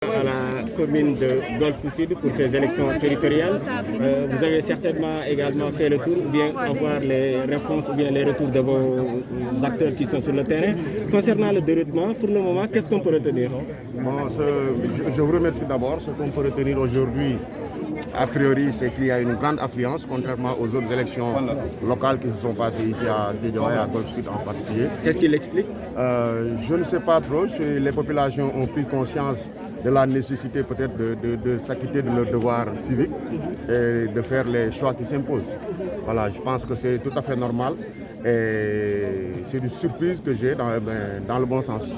À la commune de Golfe Sud pour ces élections territoriales. Vous avez certainement également fait le tour ou bien avoir les réponses ou bien les retours de vos acteurs qui sont sur le terrain. Concernant le déroulement, pour le moment, qu'est-ce qu'on peut retenir? Je vous remercie d'abord. Ce qu'on peut retenir aujourd'hui, a priori, c'est qu'il y a une grande affluence, contrairement aux autres élections locales qui se sont passées ici à Guédiawaye, à Golfe Sud en particulier. Qu'est-ce qui l'explique? Je ne sais pas trop. Les populations ont pris conscience de la nécessité peut-être de s'acquitter de leurs devoirs civiques et de faire les choix qui s'imposent. Voilà, je pense que c'est tout à fait normal et c'est une surprise que j'ai dans le bon sens.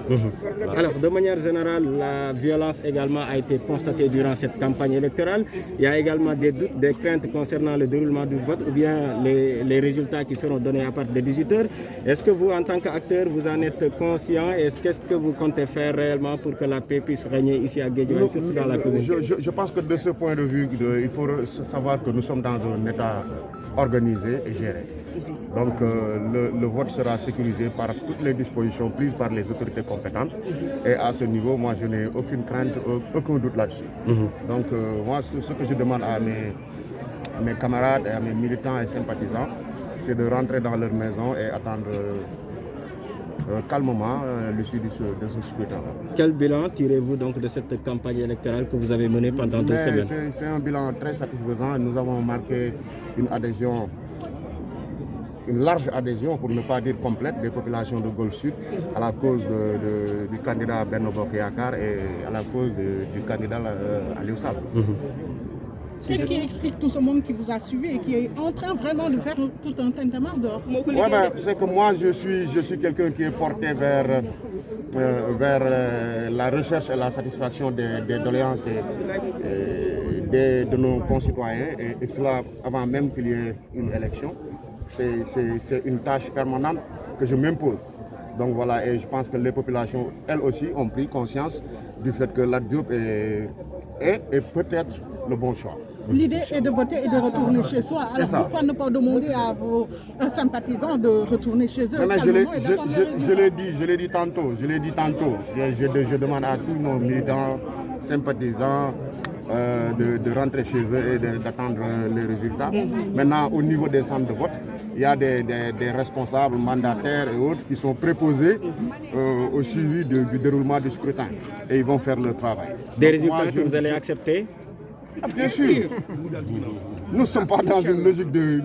Voilà. Alors, de manière générale, la violence également a été constatée durant cette campagne électorale. Il y a également des doutes, des craintes concernant le déroulement du vote ou bien les résultats qui seront donnés à partir de 18h. Est-ce que vous, en tant qu'acteur, vous en êtes conscient et qu'est-ce que vous comptez faire réellement pour que la paix puisse régner ici à Guédiawaye, surtout dans la commune? Je pense que de ce point de vue, il faut savoir que nous sommes dans un État organisé et géré. Donc le vote sera sécurisé par toutes les dispositions prises par les autorités compétentes. Et à ce niveau, moi, je n'ai aucune crainte, aucun doute là-dessus. Donc moi, ce que je demande à mes camarades et à mes militants et sympathisants, c'est de rentrer dans leur maison et attendre calmement l'issue de ce scrutin-là. Quel bilan tirez-vous donc de cette campagne électorale que vous avez menée pendant 2 semaines? C'est un bilan très satisfaisant. Nous avons marqué une adhésion, une large adhésion, pour ne pas dire complète, des populations de Golfe Sud à la cause du candidat Benno Bokk Yakaar et à la cause du candidat Aliou Sall. Qu'est-ce qui explique tout ce monde qui vous a suivi et qui est en train vraiment de faire tout un tintamarre dehors? C'est que moi, je suis quelqu'un qui est porté vers la recherche et la satisfaction des doléances de nos concitoyens, et cela avant même qu'il y ait une élection. C'est une tâche permanente que je m'impose. Donc voilà, et je pense que les populations, elles aussi, ont pris conscience du fait que Lat Diop est peut-être le bon choix. L'idée est de voter et de retourner chez soi. Alors pourquoi ne pas demander à vos sympathisants de retourner chez eux? Mais je l'ai dit tantôt. Je demande à tous nos militants, sympathisants, de rentrer chez eux et d'attendre les résultats. Maintenant, au niveau des centres de vote, il y a des responsables, mandataires et autres qui sont préposés au suivi du déroulement du scrutin. Et ils vont faire leur travail. Des résultats que vous allez accepter? Bien sûr. Nous ne sommes pas dans une logique de...